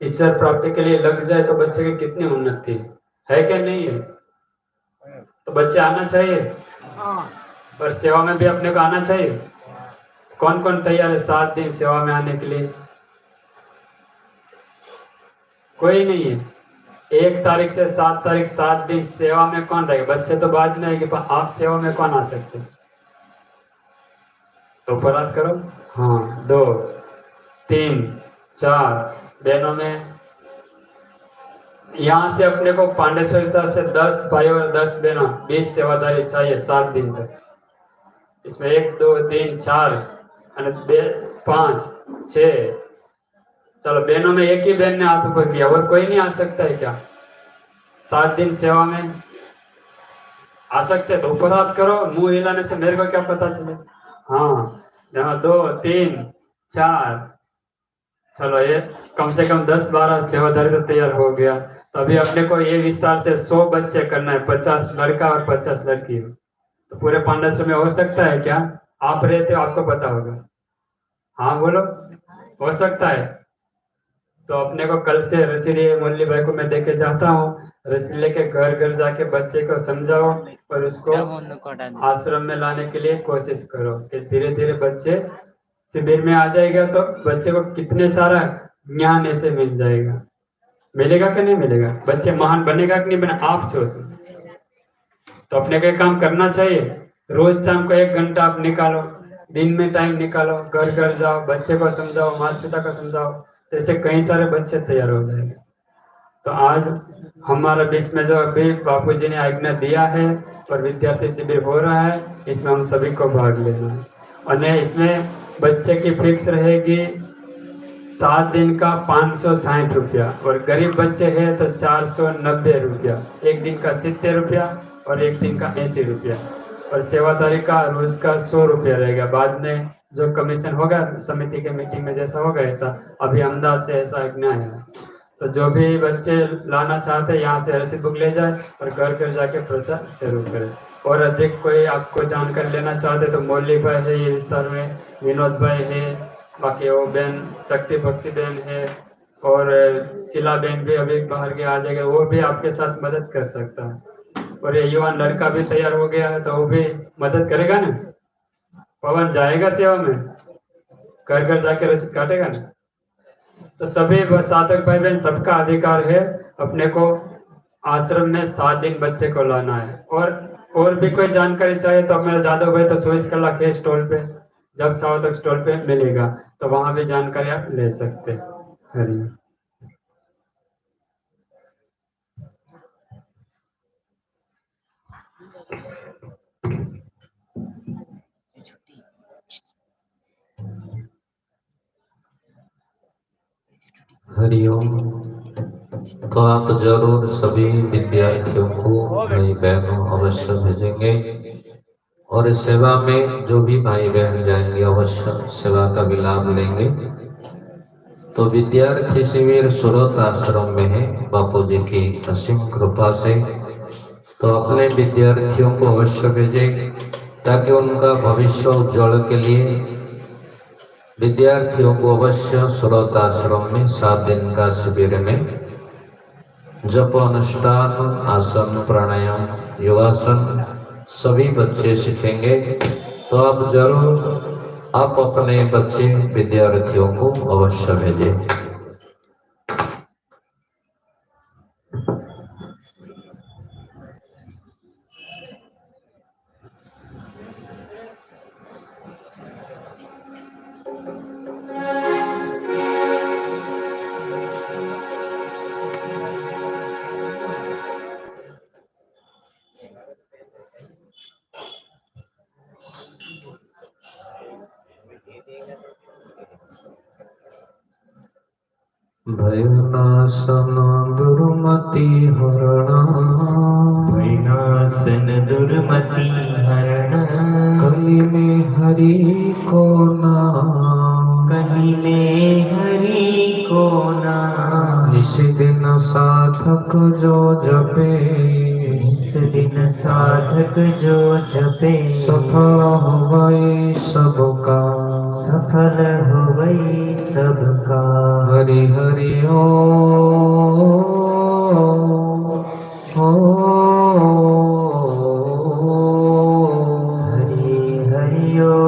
ईश्वर प्राप्ति के लिए लग जाए तो बच्चे की कितनी उन्नति है क्या नहीं है। तो बच्चे आना चाहिए और सेवा में भी अपने को आना चाहिए। कौन कौन तैयार है 7 दिन सेवा में आने के लिए? कोई नहीं है। 1 तारीख से 7 तारीख 7 दिन सेवा में कौन रहेगा? बच्चे तो बाद में आएंगे, पर आप सेवा में कौन आ सकते? तो परात करो। हाँ, 2 3 4 बहनों में यहाँ से अपने को पांडेश्वर हिसाब से 10 भाई और 10 बहनों 20 सेवादारी चाहिए 7 दिन तक। इसमें 1 2 3 4 5 6, चलो बहनों में एक ही बहन ने हाथ ऊपर किया, और कोई नहीं आ सकता है क्या 7 दिन सेवा में? आ सकते तो ऊपर हाथ करो, मुंह हिलाने से मेरे को क्या पता चले? हाँ, यहाँ 2 3 4, चलो ये कम से कम 10-12 सेवादारी तो तैयार हो गया। तो अभी अपने को ये विस्तार से 100 बच्चे करना है, 50 लड़का और 50 लड़की। तो पूरे 500 में हो सकता है क्या? आप रहते हो, आपको पता होगा। हाँ बोलो, हो सकता है। तो अपने को कल से रसीद मुरली भाई को मैं देके जाता हूँ, रसीद लेके घर घर जाके बच्चे को समझाओ और उसको आश्रम में लाने के लिए कोशिश करो कि धीरे धीरे बच्चे शिविर में आ जाएगा तो बच्चे को कितने सारा ज्ञान ऐसे मिल जाएगा। मिलेगा कि नहीं मिलेगा? बच्चे महान बनेगा कि नहीं बने, आप सोचो। तो अपने को एक काम करना चाहिए, रोज शाम को 1 घंटा आप निकालो, दिन में टाइम निकालो, घर घर जाओ, बच्चे को समझाओ, माता पिता को समझाओ, तो ऐसे कई सारे बच्चे तैयार हो जाएंगे। तो आज हमारे बीच में जो अभी बापूजी ने आज्ञा दिया है और विद्यार्थी शिविर हो रहा है, इसमें हम सभी को भाग लेना है। और इसमें बच्चे की फिक्स रहेगी 7 दिन का 560 रुपया, और गरीब बच्चे हैं तो 490 रुपया, 1 दिन का 70 रुपया और 1 दिन का 80 रुपया, और सेवादारी का रोज का 100 रुपया रहेगा। बाद में जो कमीशन होगा समिति के मीटिंग में जैसा होगा ऐसा, अभी अहमदाबाद से ऐसा आज्ञा है। तो जो भी बच्चे लाना चाहते हैं यहाँ से रसीद बुक ले जाए और घर घर जाके प्रचार शुरू करें। और अधिक कोई आपको जानकारी लेना चाहते तो मौली भाई है ये विस्तार में, विनोद भाई है, बाकी वो बहन शक्ति भक्ति बहन है, और शिला बहन भी अभी बाहर के आ जाएगा, वो भी आपके साथ मदद कर सकता है। और ये युवा लड़का भी तैयार हो गया है तो वो भी मदद करेगा ना। पवन जाएगा सेवा में, घर घर जाके रसीद काटेगा ना। तो सभी साधक भाई बहन सबका अधिकार है अपने को आश्रम में 7 दिन बच्चे को लाना है। और भी कोई जानकारी चाहिए तो मेरा जादव भाई तो 24 कलाक है स्टॉल पे, जब चाहो तक स्टॉल पे मिलेगा, तो वहां भी जानकारी आप ले सकते हैं। हरि हरिओम। तो आप जरूर सभी विद्यार्थियों को भाई बहनों अवश्य भेजेंगे, और इस सेवा में जो भी भाई बहन जाएंगे अवश्य सेवा का भी लाभ लेंगे। तो विद्यार्थी शिविर सुरत आश्रम में है बापू जी की असीम कृपा से। तो अपने विद्यार्थियों को अवश्य भेजें ताकि उनका भविष्य उज्जवल के लिए विद्यार्थियों को अवश्य सुरत आश्रम में 7 दिन का शिविर में जप अनुष्ठान, आसन, प्राणायाम, योगासन सभी बच्चे सीखेंगे। तो आप जरूर आप अपने बच्चे विद्यार्थियों को अवश्य भेजें। भयनाशन दुर्मति हरणा, भयनाशन दुर्मति हरण, कली में हरि को नाम, कली में हरि को नाम, निस दिन साधक जो जपे, इस दिन साधक जो जपे, सफल होवै सबका, सफल होवै सबका। हरि हरि हरि हरि ओ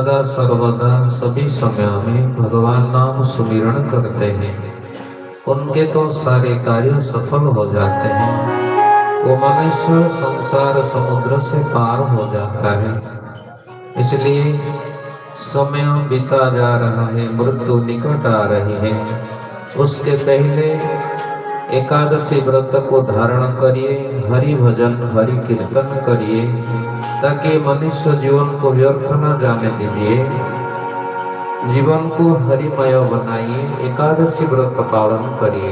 सदा सर्वदा सभी समयों में भगवान नाम सुमिरण करते हैं, उनके तो सारे कार्य सफल हो जाते हैं। वो मनुष्य संसार समुद्र से पार हो जाता है। इसलिए समय बीता जा रहा है, मृत्यु निकट आ रही है। उसके पहले एकादशी व्रत को धारण करिए, हरि भजन हरि कीर्तन करिए, ताकि मनुष्य जीवन को व्यर्थ न जाने दीजिए, जीवन को हरिमय बनाइए। एकादशी व्रत पालन करिए।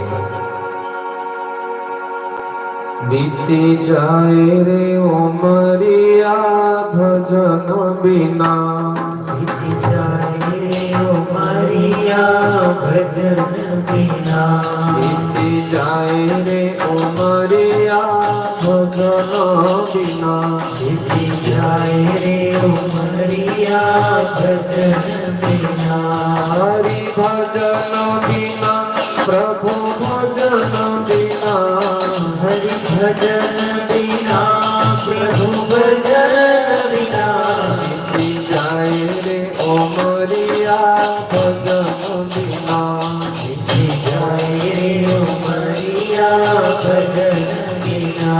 बीती जाए रे उमरिया भजन बिना, बीती जाए रे उमरिया भजन बिना, बीती जाए रे उमरिया भजन बिना, बीती जाए रे उमरिया भजन बिना, हरि भजन बिना प्रभु भजन बिना, हरि भजन बिना प्रभु भजन बिना, बीती जाए रे उमरिया भजन बिना, बीती जाए रे उमरिया भजन बिना।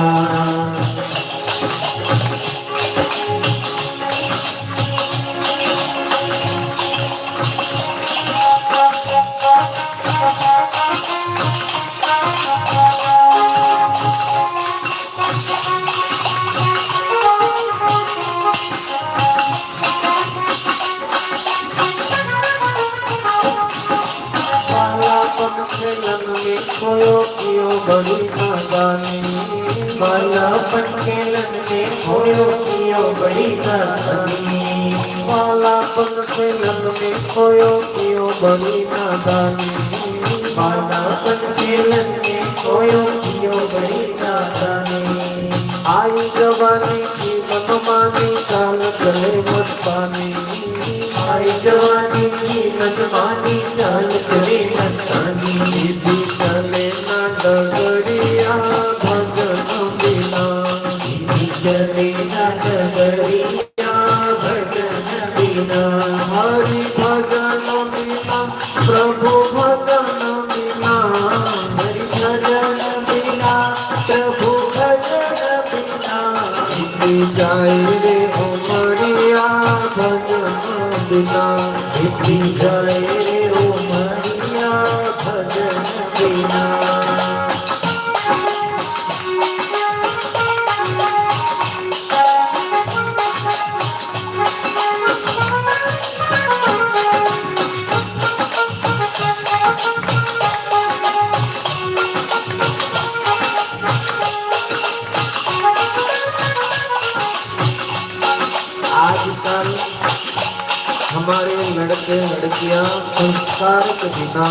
खोयो कियो बड़ी नादानी, बालापन के लन में खोयो कियो बड़ी नादानी, बालापन के लन में खोयो कियो बड़ी नादानी, बालापन के लन में खोयो कियो बड़ी नादानी, आई जवानी की मनमानी काल चले मस्तानी, आई जवानी की मनमानी चाल चले मस्तानी, विधि चले ना डगरिया भजन बिना, विधि चले ना डगरिया भजन बिना, हरि भजन बिना प्रभु भजन बिना, हरि भजन बिना प्रभु भजन बिना, बीती जाए रे उमरिया भजन बिना, बीती जाए रे उमरिया भजन बिना। आजकल हमारे लड़के लड़कियां संस्कार के बिना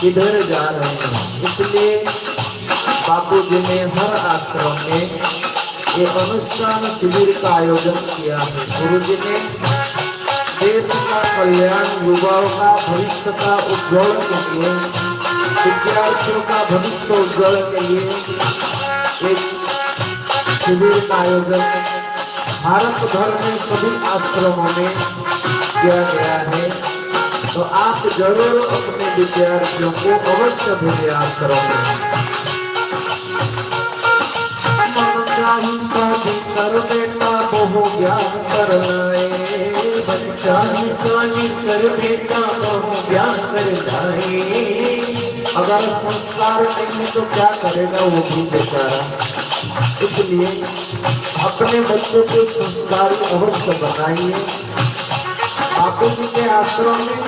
इधर जा रहे हैं। इसलिए बापूजी ने हर आश्रम में ये अनुष्ठान शिविर का आयोजन किया है। गुरुजी ने देश का कल्याण, युवाओं का भविष्य का उज्ज्वल के लिए, विद्यार्थियों का भविष्य उज्ज्वल के लिए एक शिविर का आयोजन भारत भर में सभी आश्रमों में किया गया है। तो आप जरूर अपने विद्यार्थियों को अवश्य भेजें आश्रम में। मन चाही शादी कर बेटा बहु ज्ञान कर लाए, चाहे शादी कर बेटा बहु ज्ञान कर लाए, अगर संस्कार नहीं तो क्या करेगा वो भी बेचारा। इसलिए अपने बच्चों को संस्कारी अवश्य बनाइए। बापू जी के आश्रम में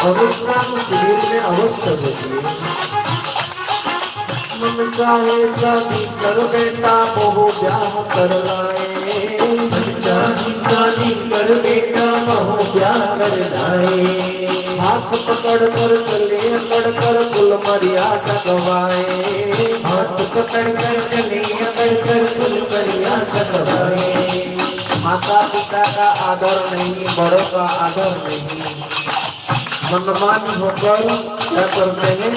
अनुष्ठान शिविर में अवश्य भेजिए। मन चाहे शादी कर बेटा बहु ब्याह कर लाए, चाहे शादी कर बेटा बहु ब्याह कर लाए, हाथ पकड़ कर चले अकड़ कर कुल मर्यादा गवाए, हाथ पकड़ कर चले अकड़ कर कुल मर्यादा गवाए। माता पिता का आदर नहीं, बड़ों का आदर नहीं, मनमानी होकर क्या करते हैं,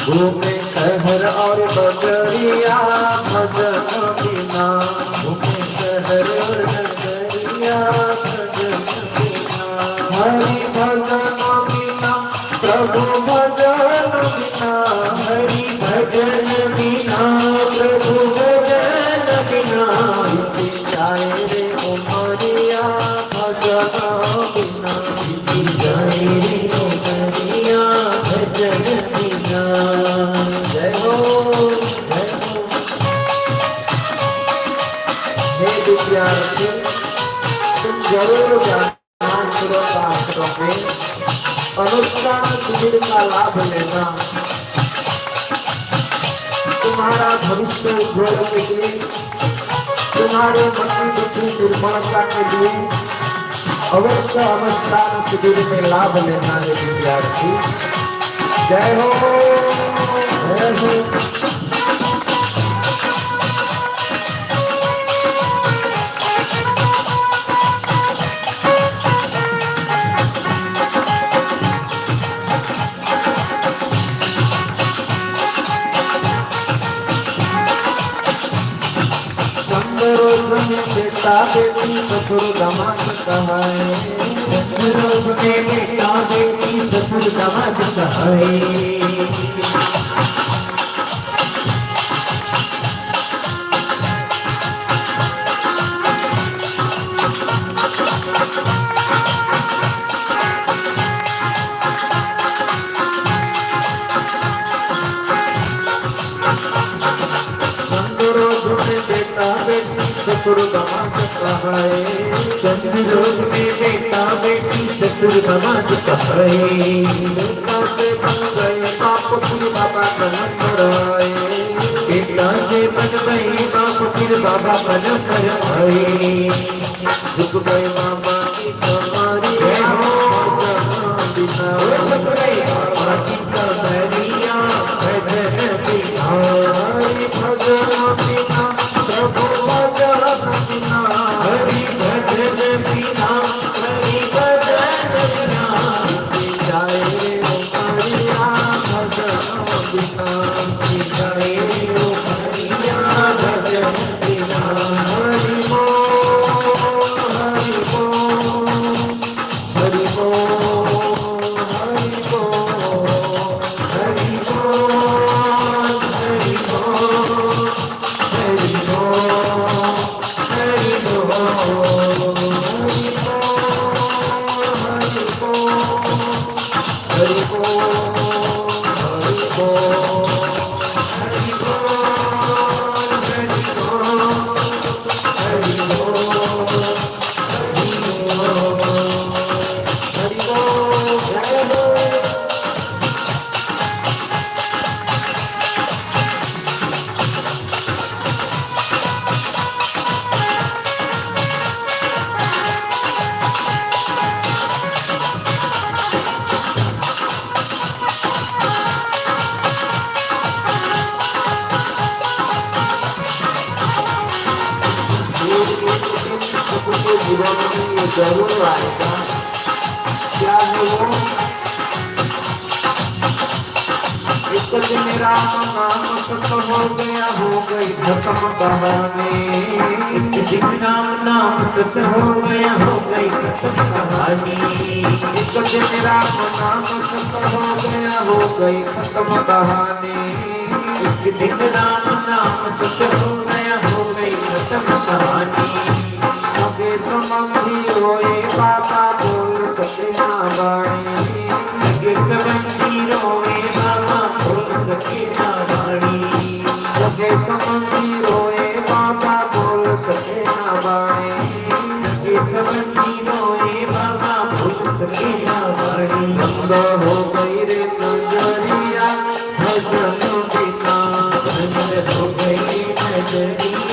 घूमे शहर और बजरिया भजन बिना, घूमे शहर और बजरिया विद्यार्थी तुम जरूर जाना सुरताश्रम में अनुष्ठान शिविर का लाभ लेना। तुम्हारा भविष्य उज्ज्वल के लिए, तुम्हारे मन की दुखी निर्मलता के लिए अवश्य अनुष्ठान शिविर में लाभ लेना है विद्यार्थी। जय हो, जय हो। बेटा बेटी ससुर दामाद कहाए, बेटा बेटी ससुर दामाद कहाए। ससुर दामाद कहाए, चंद्रोग में बेटा बेटी ससुर दामाद कहाए। बेटा से बन गए बाप फिर बाबा बन कराए, बेटा से बन गए बाप फिर बाबा बन कराए। झुक गए मामा की कमारी, बिना झुक गए मामा की कमरिया, भजन बिना भजन बिना प्रभु हरि भजन बिना, हरि भजन बिना जाए रो हरिया भजन बिना, जाए रो हरिया भजन बिना। हरि बोल हरि बोल हरि बोल हरि बोल हरि बोल हरि बोल हरि जीवन में ये जरूर आएगा। क्या है वो? एक दिन राम नाम खत्म हो गया, हो गई खत्म कहानी। एक दिन राम नाम खत्म हो गया, हो गई खत्म कहानी। एक दिन राम नाम खत्म हो गया, हो गई खत्म कहानी। एक दिन राम नाम खत्म हो गया, हो गई खत्म कहानी। सगे संबंधी रोए बाबा बोल सके ना बाणी, सगे संबंधी रोए बाबा बोल सके ना बाणी। सगे संबंधी रोए बाबा बोल सके ना बाणी, सगे संबंधी रोए बाबा बोल सके ना बाणी। बंद हो गई रे नजरिया भजन बिना, बंद हो गई नजरिया